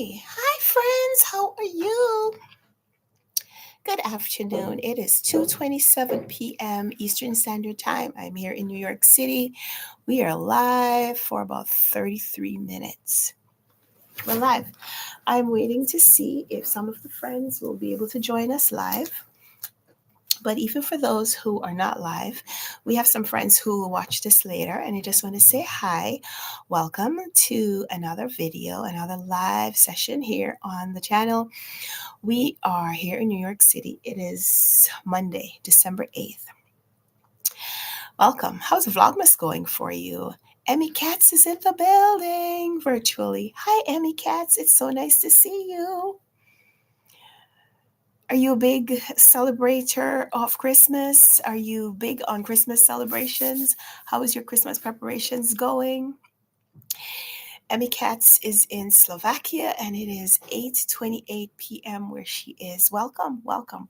Hi friends, how are you? Good afternoon. It is 2:27 p.m. Eastern Standard Time. I'm here in New York City. We are live for about 33 minutes. We're live. I'm waiting to see if some of the friends will be able to join us live. But even for those who are not live, we have some friends who will watch this later, and I just want to say hi. Welcome to another video, another live session here on the channel. We are here in New York City. It is Monday, December 8th. Welcome. How's Vlogmas going for you? Emmy Katz is in the building virtually. Hi, Emmy Katz. It's so nice to see you. Are you a big celebrator of Christmas? Are you big on Christmas celebrations? How is your Christmas preparations going? Emmy Katz is in Slovakia and it is 8:28 p.m. where she is. Welcome, welcome.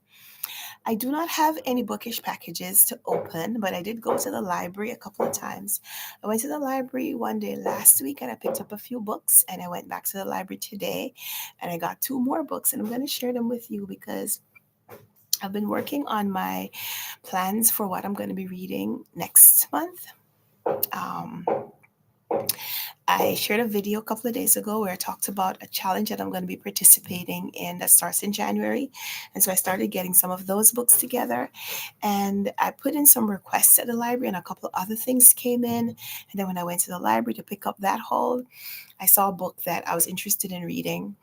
I do not have any bookish packages to open, but I did go to the library a couple of times. I went to the library one day last week and I picked up a few books, and I went back to the library today and I got two more books, and I'm going to share them with you because I've been working on my plans for what I'm going to be reading next month. Um, I shared a video a couple of days ago where I talked about a challenge that I'm going to be participating in that starts in January. And so I started getting some of those books together, and I put in some requests at the library, and a couple of other things came in. And then when I went to the library to pick up that haul, I saw a book that I was interested in reading.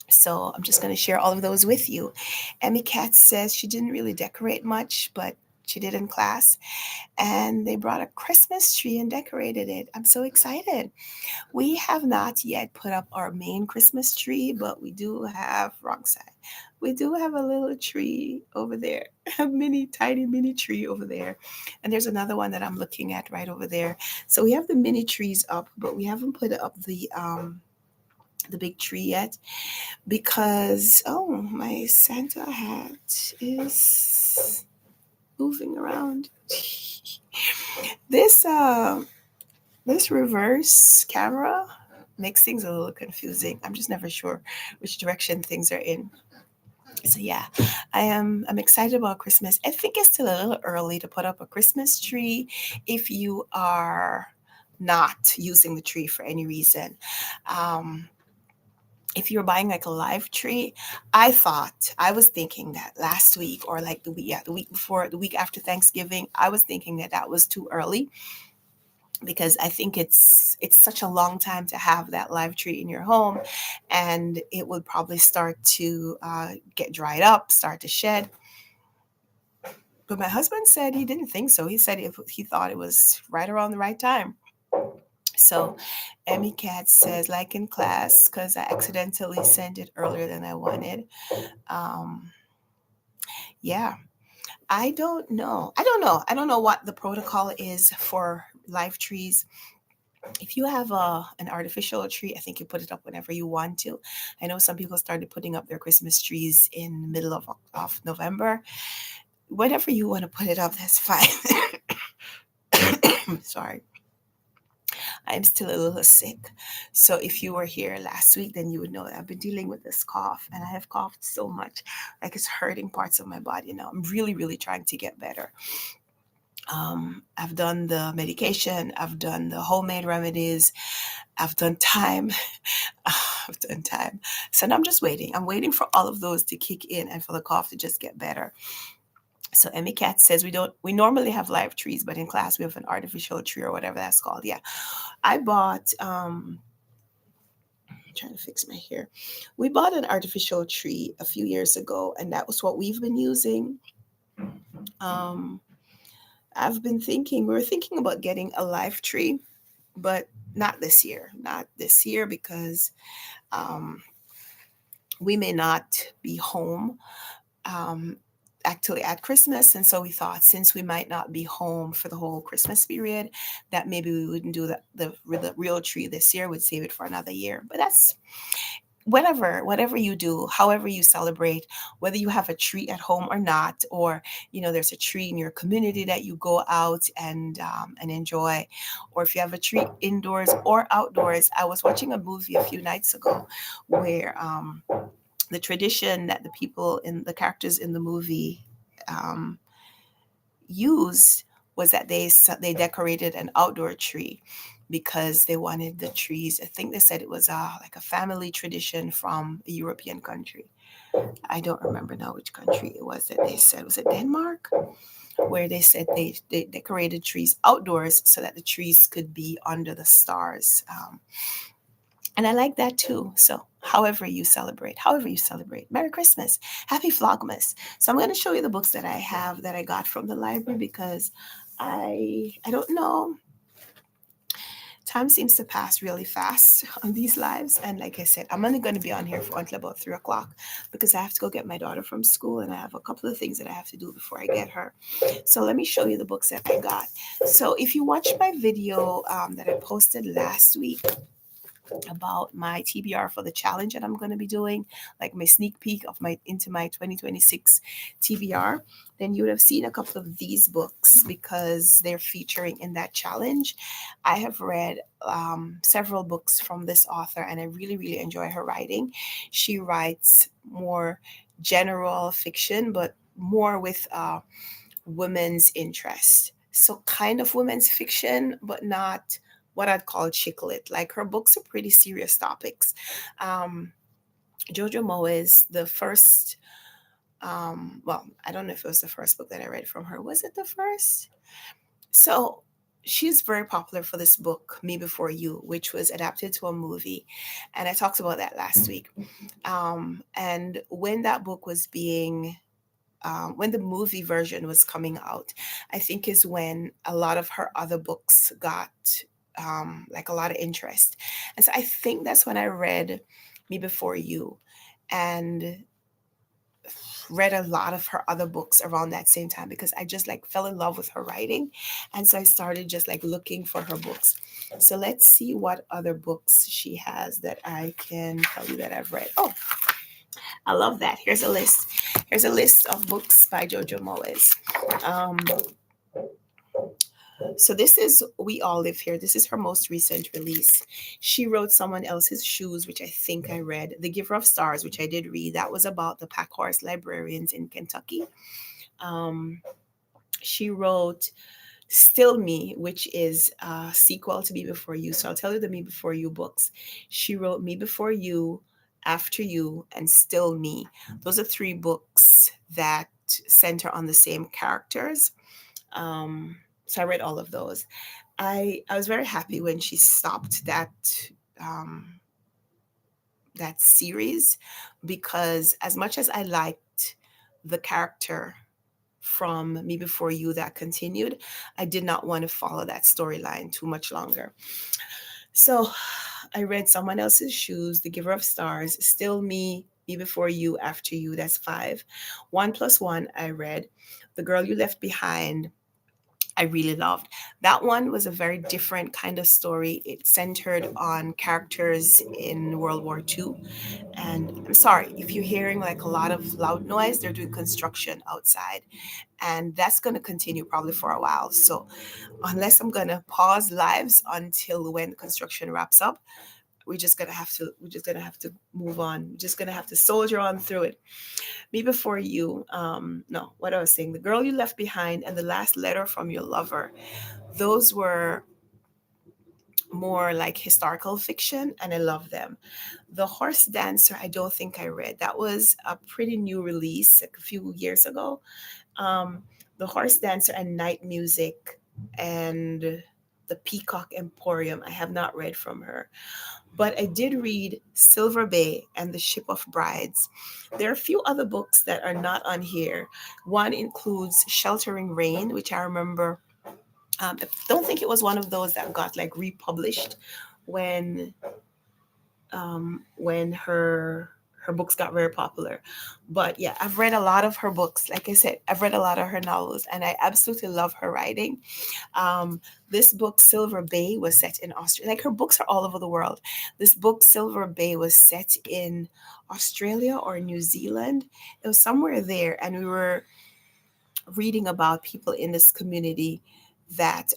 So I'm just going to share all of those with you. Emmy Katz says she didn't really decorate much, but she did in class. And they brought a Christmas tree and decorated it. I'm so excited. We have not yet put up our main Christmas tree, but we do have, wrong side. We do have a little tree over there, a tiny mini tree over there. And there's another one that I'm looking at right over there. So we have the mini trees up, but we haven't put up the big tree yet because, oh, my Santa hat is moving around. This this reverse camera makes things a little confusing. I'm just never sure which direction things are in. So yeah, I'm excited about Christmas. I think it's still a little early to put up a Christmas tree if you are not using the tree for any reason. If you're buying like a live tree, I was thinking that last week, or like the week before, the week after Thanksgiving, I was thinking that that was too early because I think it's such a long time to have that live tree in your home, and it would probably start to get dried up, start to shed. But my husband said he didn't think so. He said he thought it was right around the right time. So Emmy Cat says, like in class, because I accidentally sent it earlier than I wanted. Um, yeah, I don't know. I don't know what the protocol is for live trees. If you have an artificial tree, I think you put it up whenever you want to. I know some people started putting up their Christmas trees in the middle of November. Whenever you want to put it up, that's fine. Sorry. I'm still a little sick. So if you were here last week, then you would know that I've been dealing with this cough, and I have coughed so much, like it's hurting parts of my body now. I'm really, really trying to get better. I've done the medication, I've done the homemade remedies, I've done time. I've done time. So now I'm just waiting. I'm waiting for all of those to kick in and for the cough to just get better. So Emmy Cat says we normally have live trees, but in class we have an artificial tree or whatever that's called. Yeah. I bought I'm trying to fix my hair. We bought an artificial tree a few years ago, and that was what we've been using. Um we were thinking about getting a live tree, but not this year. Not this year because um we may not be home um, actually at Christmas. And so we thought, since we might not be home for the whole Christmas period, that maybe we wouldn't do the real tree this year, would save it for another year. But whatever you do, however you celebrate, whether you have a tree at home or not, or there's a tree in your community that you go out and enjoy, or if you have a tree indoors or outdoors. I was watching a movie a few nights ago where the tradition that the characters in the movie um, used was that they decorated an outdoor tree because they wanted the trees. I think they said it was like a family tradition from a European country. I don't remember now which country it was that they said. Was it Denmark? Where they said they decorated trees outdoors so that the trees could be under the stars. And I like that too. So, however you celebrate, Merry Christmas, Happy Vlogmas. So, I'm going to show you the books that I have that I got from the library because I don't know. Time seems to pass really fast on these lives. And like I said, I'm only going to be on here for until about 3 o'clock because I have to go get my daughter from school and I have a couple of things that I have to do before I get her. So let me show you the books that I got. So if you watched my video that I posted last week about my TBR for the challenge that I'm going to be doing, like my sneak peek of my into my 2026 TBR, then you would have seen a couple of these books because they're featuring in that challenge. I have read several books from this author and I really, really enjoy her writing. She writes more general fiction, but more with women's interest. So kind of women's fiction, but not what I'd call chick lit. Like her books are pretty serious topics. Um, Jojo Moyes, the first, well, I don't know if it was the first book that I read from her. Was it the first? So she's very popular for this book, Me Before You, which was adapted to a movie. And I talked about that last week. And when that book was when the movie version was coming out, I think is when a lot of her other books got like a lot of interest. And so I think that's when I read Me Before You and read a lot of her other books around that same time because I just like fell in love with her writing. And so I started just like looking for her books. So let's see what other books she has that I can tell you that I've read. Oh, I love that. Here's a list. Here's a list of books by Jojo Moyes. Um, so this is We All Live Here. This is her most recent release. She wrote Someone Else's Shoes, which I think I read. The Giver of Stars, which I did read. That was about the pack horse librarians in Kentucky. She wrote Still Me, which is a sequel to Me Before You. So I'll tell you the Me Before You books. She wrote Me Before You, After You, and Still Me. Those are 3 books that center on the same characters. So I read all of those. I was very happy when she stopped um, that series because as much as I liked the character from Me Before You that continued, I did not want to follow that storyline too much longer. So I read Someone Else's Shoes, The Giver of Stars, Still Me, Me Before You, After You. That's 5. 1+1 I read. The Girl You Left Behind, I really loved. That one was a very different kind of story. It centered on characters in World War II. And I'm sorry, if you're hearing like a lot of loud noise, they're doing construction outside. And that's going to continue probably for a while. So unless I'm going to pause lives until when construction wraps up, we're just gonna have to move on. We're just gonna have to soldier on through it. Me Before You, no, what I was saying, The Girl You Left Behind and The Last Letter from Your Lover, those were more like historical fiction and I love them. The Horse Dancer, I don't think I read. That was a pretty new release like a few years ago. The Horse Dancer and Night Music and The Peacock Emporium, I have not read from her. But I did read Silver Bay and The Ship of Brides. There are a few other books that are not on here. One includes Sheltering Rain, which I remember. I don't think it was one of those that got like republished when when her books got very popular. But yeah, I've read a lot of her books. Like I said, I've read a lot of her novels, and I absolutely love her writing. Um, this book, Silver Bay, was set in Austria. Like her books are all over the world. This book, Silver Bay, was set in Australia or New Zealand. It was somewhere there, and we were reading about people in this community that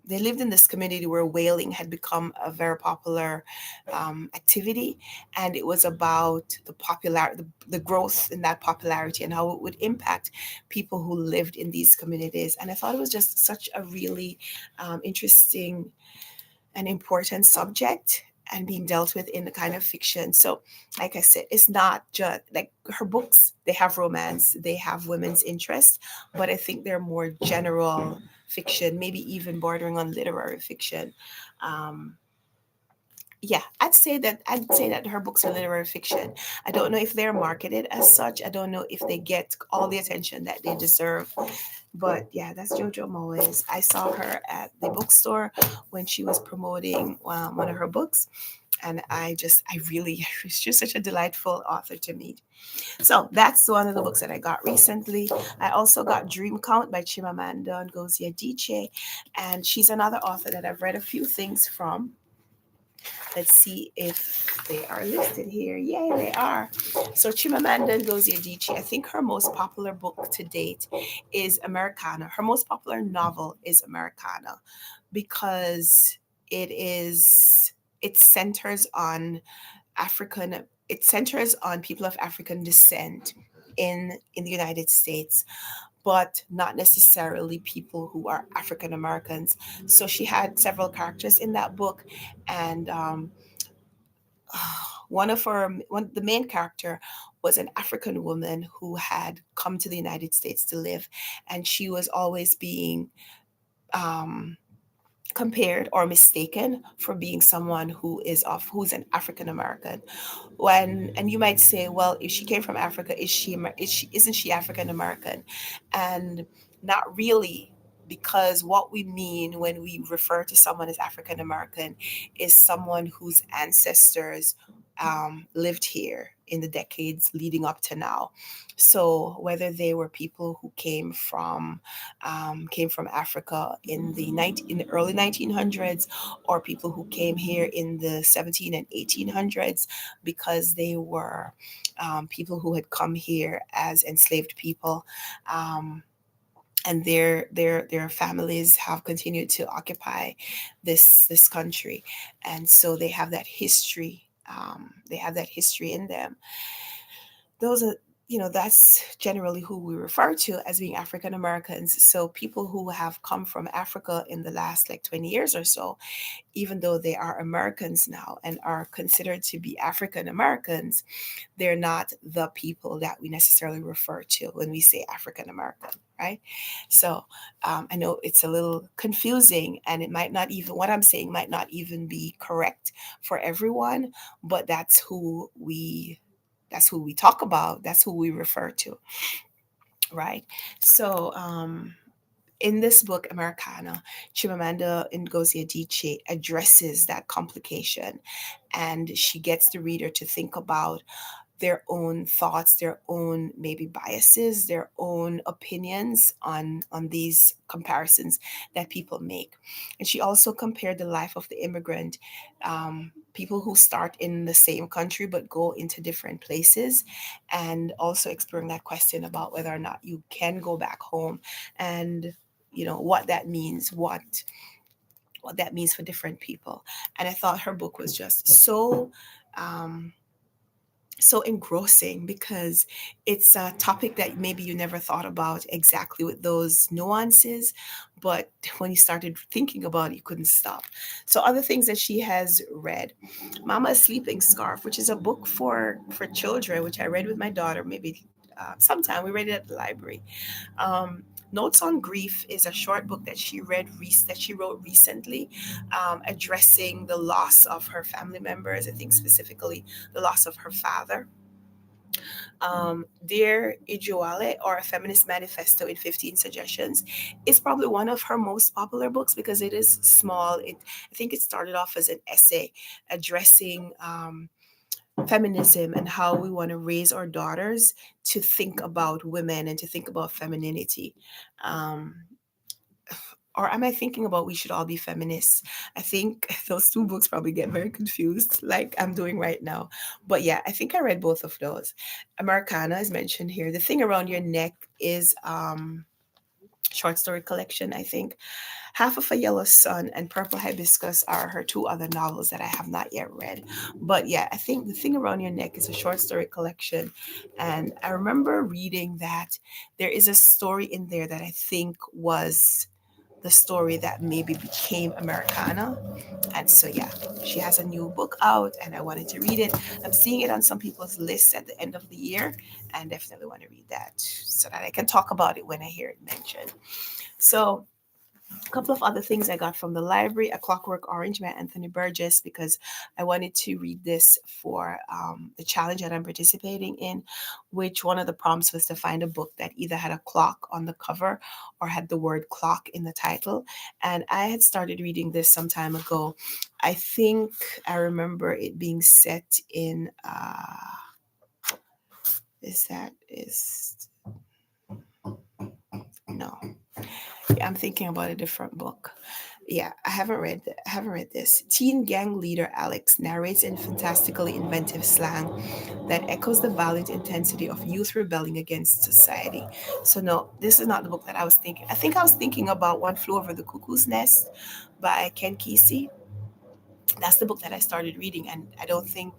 they lived in this community where whaling had become a very popular activity, and it was about the growth in that popularity and how it would impact people who lived in these communities. And I thought it was just such a really interesting an important subject and being dealt with in the kind of fiction. So, like I said, it's not just like her books, they have romance, they have women's interest, but I think they're more general fiction, maybe even bordering on literary fiction. Um, yeah, I'd say that her books are literary fiction. I don't know if they're marketed as such. I don't know if they get all the attention that they deserve. But yeah, that's Jojo Moyes. I saw her at the bookstore when she was promoting one of her books, and I really, she's just such a delightful author to meet. So that's one of the books that I got recently. I also got Dream Count by Chimamanda Ngozi Adichie, and she's another author that I've read a few things from. Let's see if they are listed here. Yay, they are. So Chimamanda Ngozi Adichie, I think her most popular book to date is Americana. Her most popular novel is Americana because it is it centers on it centers on people of African descent in the United States, but not necessarily people who are African Americans. So she had several characters in that book, and the main character was an African woman who had come to the United States to live, and she was always being um, compared or mistaken for being someone who's an African American. When and you might say, well, if she came from Africa, isn't she African American? And not really, because what we mean when we refer to someone as African American is someone whose ancestors lived here in the decades leading up to now. So whether they were people who came from Africa in the early 1900s, or people who came here in the 17 and 1800s, because they were people who had come here as enslaved people. And their families have continued to occupy this country, and so they have that history. They have that history in them. Those are, that's generally who we refer to as being African Americans. So people who have come from Africa in the last like 20 years or so, even though they are Americans now and are considered to be African Americans, they're not the people that we necessarily refer to when we say African American, right? So I know it's a little confusing, and it might not even, what I'm saying might not even be correct for everyone, but that's who we talk about, that's who we refer to, right? So in this book, Americana, Chimamanda Ngozi Adichie addresses that complication, and she gets the reader to think about their own thoughts, their own maybe biases, their own opinions on these comparisons that people make. And she also compared the life of the immigrant, people who start in the same country but go into different places, and also exploring that question about whether or not you can go back home, and what that means, what that means for different people. And I thought her book was just um, so engrossing, because it's a topic that maybe you never thought about exactly with those nuances, but when you started thinking about it, you couldn't stop. So other things that she has read: Mama's Sleeping Scarf, which is a book for children, which I read with my daughter maybe sometime. We read it at the library. um, Notes on Grief is a short book that she wrote recently, addressing the loss of her family members. I think specifically the loss of her father. Dear Ijuale, or A Feminist Manifesto in 15 Suggestions, is probably one of her most popular books because it is small. I think it started off as an essay addressing feminism and how we want to raise our daughters to think about women and to think about femininity. Um, or am I thinking about We Should All Be Feminists? I think those two books probably get very confused, like I'm doing right now. But yeah, I think I read both of those. Americana is mentioned here. The Thing Around Your Neck is short story collection, I think. Half of a Yellow Sun and Purple Hibiscus are her two other novels that I have not yet read. But yeah, I think The Thing Around Your Neck is a short story collection. And I remember reading that there is a story in there that I think was the story that maybe became Americana. And so, yeah, she has a new book out and I wanted to read it. I'm seeing it on some people's lists at the end of the year and definitely want to read that so that I can talk about it when I hear it mentioned. So, a couple of other things I got from the library: A Clockwork Orange by Anthony Burgess, because I wanted to read this for the challenge that I'm participating in, which one of the prompts was to find a book that either had a clock on the cover or had the word clock in the title. And I had started reading this some time ago. I think I remember it being set in, is no. Yeah, I'm thinking about a different book. Yeah, I haven't read this. Teen gang leader Alex narrates in fantastically inventive slang that echoes the violent intensity of youth rebelling against society. So no, this is not the book that I was thinking. I think I was thinking about One Flew Over the Cuckoo's Nest by Ken Kesey. That's the book that I started reading, and I don't think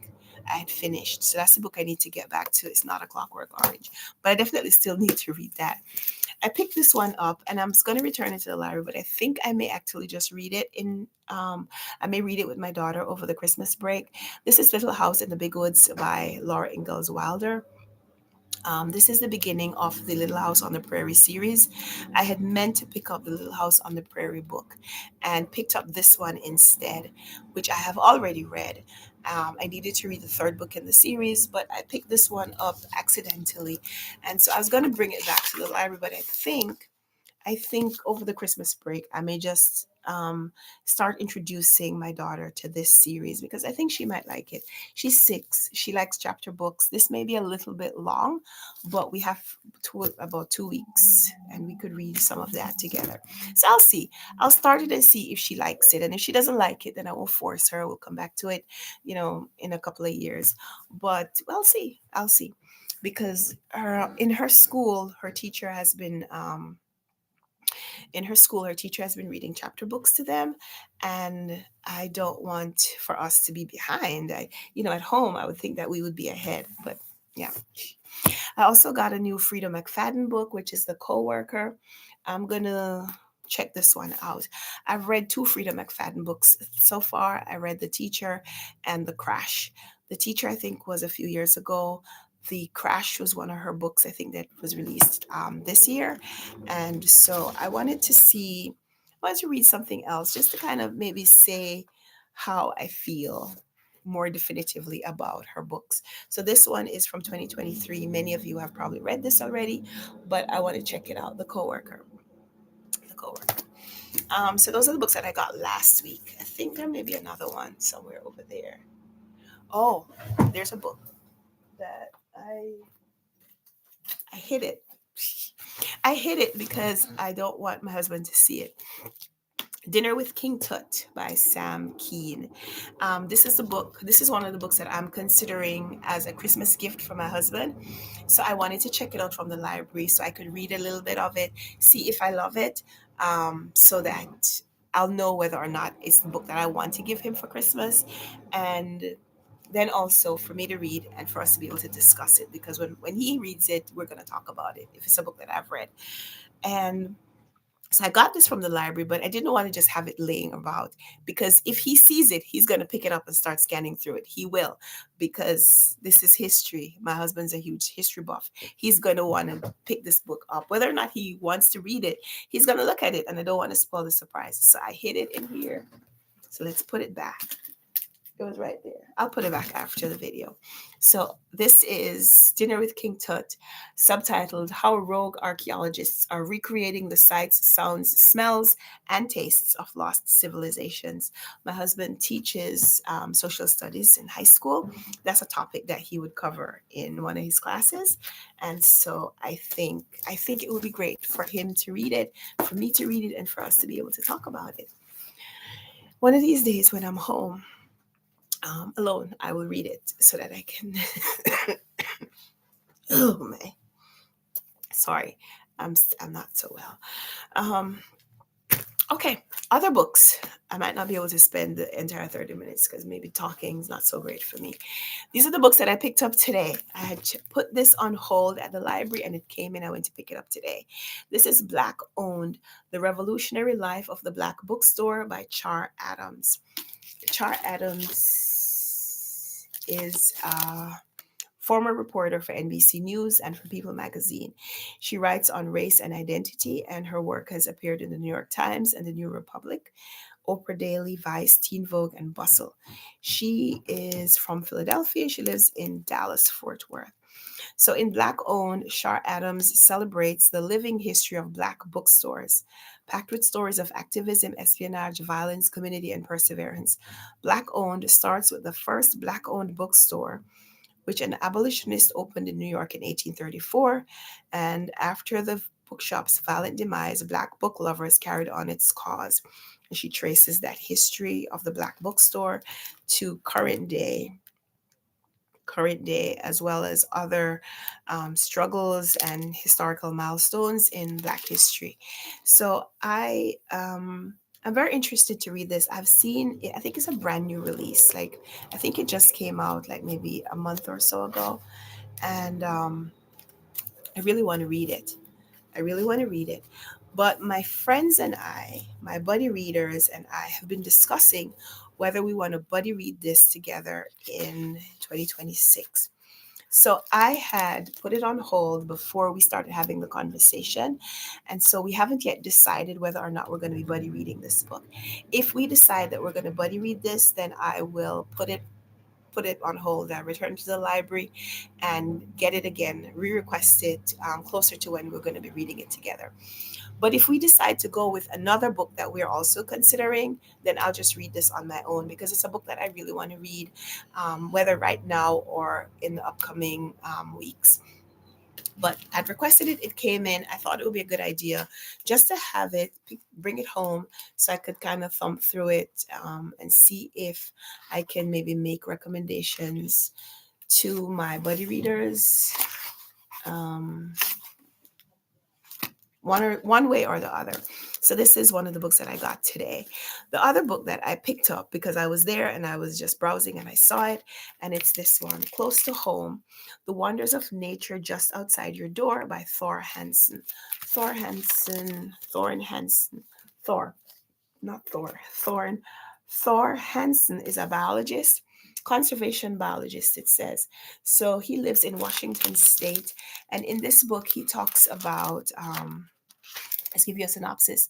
I had finished. So that's the book I need to get back to. It's not A Clockwork Orange, but I definitely still need to read that. I picked this one up and I'm going to return it to the library, but I think I may actually just read it I may read it with my daughter over the Christmas break. This is Little House in the Big Woods by Laura Ingalls Wilder. This is the beginning of the Little House on the Prairie series. I had meant to pick up the Little House on the Prairie book and picked up this one instead, which I have already read. I needed to read the third book in the series, but I picked this one up accidentally. And so I was going to bring it back to the library, but I think over the Christmas break, I may just start introducing my daughter to this series because I think she might like it. She's 6. She likes chapter books. This may be a little bit long, but we have about 2 weeks and we could read some of that together. So I'll see. I'll start it and see if she likes it. And if she doesn't like it, then I won't force her. We'll come back to it, in a couple of years. But I'll see. I'll see. Because in her school, her teacher has been her teacher has been reading chapter books to them, and I don't want for us to be behind. At home I would think that we would be ahead, but yeah. I also got a new Frida McFadden book, which is The Coworker. I'm gonna check this one out. I've read two Frida McFadden books so far. I read The Teacher and The Crash. The Teacher, I think, was a few years ago. The Crash was one of her books, I think, that was released this year. And so I wanted to read something else just to kind of maybe say how I feel more definitively about her books. So this one is from 2023. Many of you have probably read this already, but I want to check it out. The Coworker. The Coworker. So those are the books that I got last week. I think there may be another one somewhere over there. Oh, there's a book that I hid it. I hid it because I don't want my husband to see it. Dinner with King Tut by Sam Keen. This is the book. This is one of the books that I'm considering as a Christmas gift for my husband. So I wanted to check it out from the library so I could read a little bit of it, see if I love it, so that I'll know whether or not it's the book that I want to give him for Christmas. And then also for me to read and for us to be able to discuss it, because when he reads it, we're going to talk about it if it's a book that I've read. And so I got this from the library, but I didn't want to just have it laying about, because if he sees it, he's going to pick it up and start scanning through it. He will, because this is history. My husband's a huge history buff. He's going to want to pick this book up. Whether or not he wants to read it, he's going to look at it, and I don't want to spoil the surprise. So I hid it in here. So let's put it back. It was right there. I'll put it back after the video. So this is Dinner with King Tut, subtitled How Rogue Archaeologists Are Recreating the Sights, Sounds, Smells, and Tastes of Lost Civilizations. My husband teaches social studies in high school. That's a topic that he would cover in one of his classes. And so I think it would be great for him to read it, for me to read it, and for us to be able to talk about it. One of these days when I'm home, alone, I will read it so that I can. Oh my, sorry, I'm not so well. Um, okay, other books. I might not be able to spend the entire 30 minutes because maybe talking is not so great for me. These are the books that I picked up today. I had put this on hold at the library and it came in. I went to pick it up today. This is Black Owned: The Revolutionary Life of the Black Bookstore by Char Adams. Char Adams is former reporter for NBC News and for People magazine. She writes on race and identity, and her work has appeared in the New York Times and the New Republic, Oprah Daily, Vice, Teen Vogue, and Bustle. She is from Philadelphia. She lives in Dallas, Fort Worth. So in Black Owned, Char Adams celebrates the living history of Black bookstores, packed with stories of activism, espionage, violence, community, and perseverance. Black Owned starts with the first Black owned bookstore, which an abolitionist opened in New York in 1834. And after the bookshop's violent demise, Black book lovers carried on its cause. And she traces that history of the Black bookstore to current day, as well as other struggles and historical milestones in Black history. So I'm very interested to read this. I've seen it, I think it's a brand new release. Like, I think it just came out like maybe a month or so ago. And I really want to read it. I really want to read it. But my friends and I, my buddy readers and I, have been discussing whether we want to buddy read this together in 2026. So I had put it on hold before we started having the conversation. And so we haven't yet decided whether or not we're going to be buddy reading this book. If we decide that we're going to buddy read this, then I will put it on hold. I return to the library and get it again, re-request it closer to when we're going to be reading it together. But if we decide to go with another book that we're also considering, then I'll just read this on my own because it's a book that I really want to read, whether right now or in the upcoming weeks. But I'd requested it, it came in. I thought it would be a good idea just to have it, bring it home so I could kind of thumb through it and see if I can maybe make recommendations to my buddy readers. Um, one way or the other. So this is one of the books that I got today. The other book that I picked up because I was there and I was just browsing and I saw it, and it's this one, Close to Home: The Wonders of Nature Just Outside Your Door by Thor Hansen. Thorn Hansen, Thor, not Thor, Thorn. Thor Hansen is a biologist, conservation biologist, it says. So he lives in Washington State. And in this book, he talks about, let's give you a synopsis.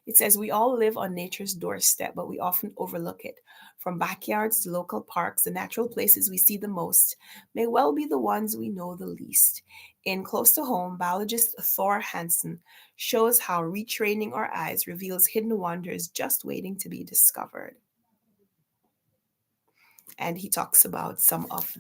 It says, we all live on nature's doorstep, but we often overlook it. From backyards to local parks, the natural places we see the most may well be the ones we know the least. In Close to Home, biologist Thor Hansen shows how retraining our eyes reveals hidden wonders just waiting to be discovered. And he talks about some of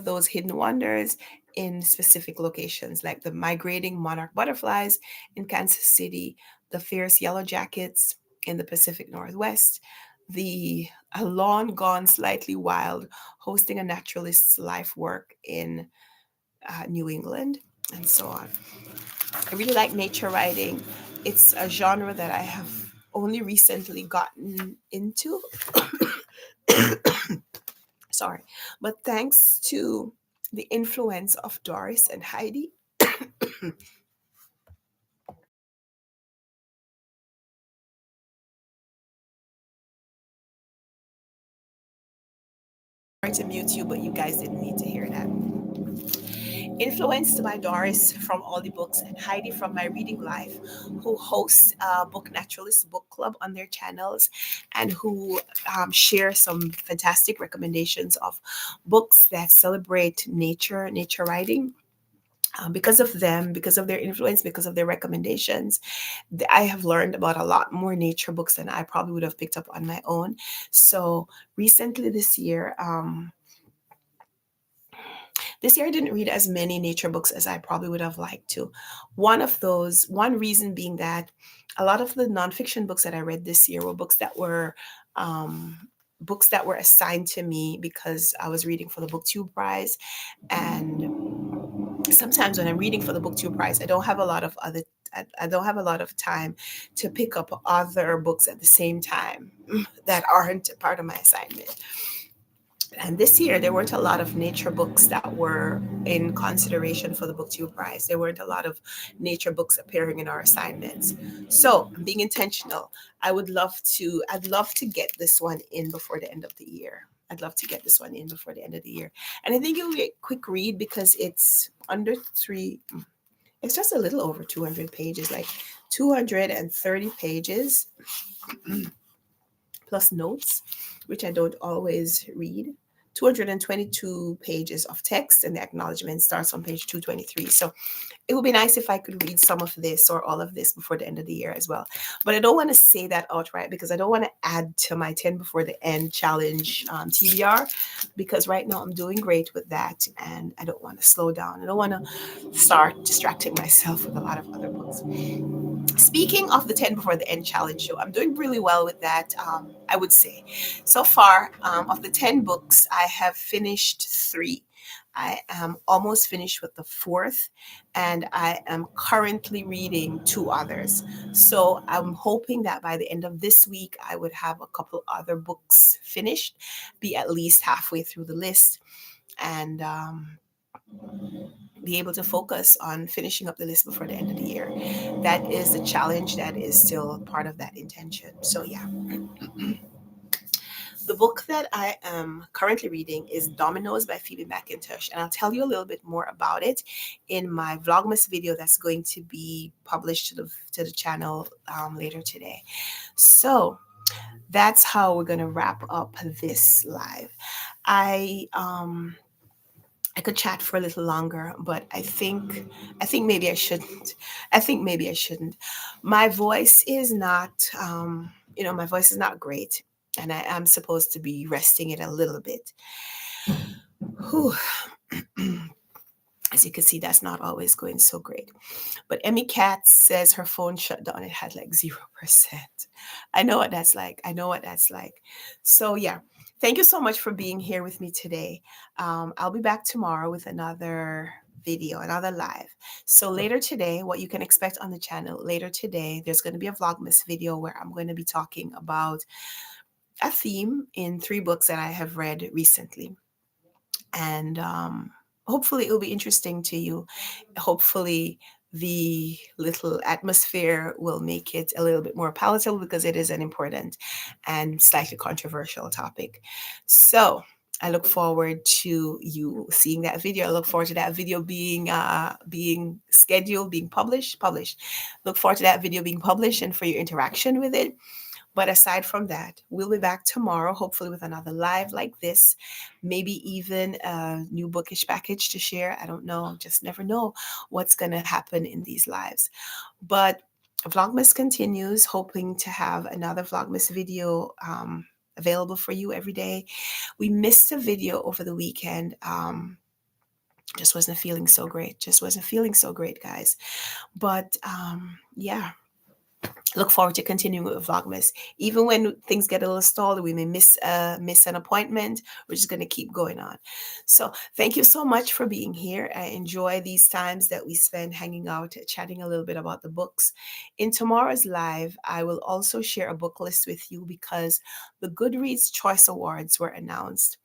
those hidden wonders in specific locations, like the migrating monarch butterflies in Kansas City, the fierce yellow jackets in the Pacific Northwest, the long gone slightly wild hosting a naturalist's life work in New England, and so on. I really like nature writing. It's a genre that I have only recently gotten into. Sorry, but thanks to the influence of Doris and Heidi, sorry to mute you, but you guys didn't need to hear that. Influenced by Doris from All the Books and Heidi from My Reading Life, who host Book Naturalist Book Club on their channels and who share some fantastic recommendations of books that celebrate nature writing. Because of them, because of their influence, because of their recommendations, I have learned about a lot more nature books than I probably would have picked up on my own. So recently this year I didn't read as many nature books as I probably would have liked to. One reason being that a lot of the nonfiction books that I read this year were um, books that were assigned to me because I was reading for the BookTube Prize. And sometimes when I'm reading for the BookTube Prize, I don't have a lot of time to pick up other books at the same time that aren't part of my assignment. And this year, there weren't a lot of nature books that were in consideration for the BookTube Prize. There weren't a lot of nature books appearing in our assignments. So I'm being intentional. I'd love to get this one in before the end of the year. I'd love to get this one in before the end of the year. And I think it'll be a quick read because it's just a little over 200 pages, like 230 pages plus notes, which I don't always read. 222 pages of text, and the acknowledgement starts on page 223. So it would be nice if I could read some of this or all of this before the end of the year as well. But I don't want to say that outright because I don't want to add to my 10 before the end challenge TBR, because right now I'm doing great with that and I don't want to slow down. I don't want to start distracting myself with a lot of other books. Speaking of the 10 before the end challenge show, I'm doing really well with that, I would say. So far, of the 10 books, I have finished three. I am almost finished with the fourth, and I am currently reading two others. So I'm hoping that by the end of this week, I would have a couple other books finished, be at least halfway through the list, and be able to focus on finishing up the list before the end of the year. That is a challenge that is still part of that intention. So, yeah. The book that I am currently reading is Dominoes by Phoebe McIntosh, and I'll tell you a little bit more about it in my Vlogmas video that's going to be published to the channel later today. So, that's how we're going to wrap up this live. I I could chat for a little longer, but I think maybe I shouldn't. I think maybe I shouldn't. My voice is not my voice is not great, and I am supposed to be resting it a little bit. Whew. As you can see, that's not always going so great. But Emmy Katz says her phone shut down. It had like 0%. I know what that's like. I know what that's like. So, yeah. Thank you so much for being here with me today. I'll be back tomorrow with another video, another live. So later today, what you can expect on the channel, later today, there's going to be a Vlogmas video where I'm going to be talking about a theme in three books that I have read recently. And hopefully it'll be interesting to you. Hopefully the little atmosphere will make it a little bit more palatable because it is an important and slightly controversial topic. So I look forward to you seeing that video. I look forward to that video being scheduled, being published. Look forward to that video being published and for your interaction with it. But aside from that, we'll be back tomorrow, hopefully with another live like this, maybe even a new bookish package to share. I don't know, just never know what's going to happen in these lives. But Vlogmas continues, hoping to have another Vlogmas video available for you every day. We missed a video over the weekend. Just wasn't feeling so great. Just wasn't feeling so great, guys. But yeah. Look forward to continuing with Vlogmas. Even when things get a little stalled, we may miss an appointment. We're just going to keep going on. So thank you so much for being here. I enjoy these times that we spend hanging out, chatting a little bit about the books. In tomorrow's live, I will also share a book list with you because the Goodreads Choice Awards were announced.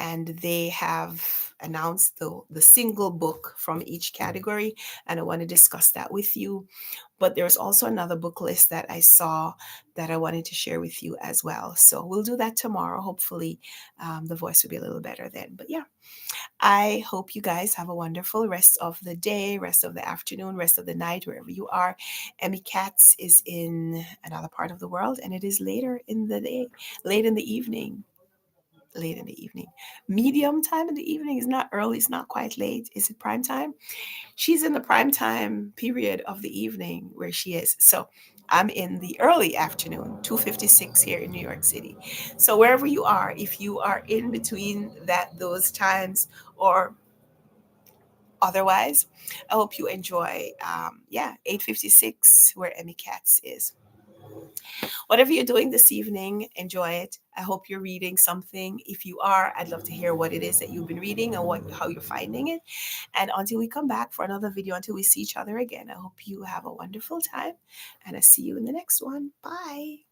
and they have announced the single book from each category, and I want to discuss that with you. But there's also another book list that I saw that I wanted to share with you as well. So we'll do that tomorrow. Hopefully, the voice will be a little better then. But yeah, I hope you guys have a wonderful rest of the day, rest of the afternoon, rest of the night, wherever you are. Emmy Katz is in another part of the world, and it is later in the day, late in the evening. Late in the evening. Medium time in the evening is not early, it's not quite late. Is it prime time? She's in the prime time period of the evening where she is. So I'm in the early afternoon, 2:56 here in New York City. So wherever you are, if you are in between those times or otherwise, I hope you enjoy 8:56 where Emmy Katz is. Whatever you're doing this evening, enjoy it. I hope you're reading something. If you are, I'd love to hear what it is that you've been reading and how you're finding it. And until we come back for another video, until we see each other again, I hope you have a wonderful time, and I see you in the next one. Bye.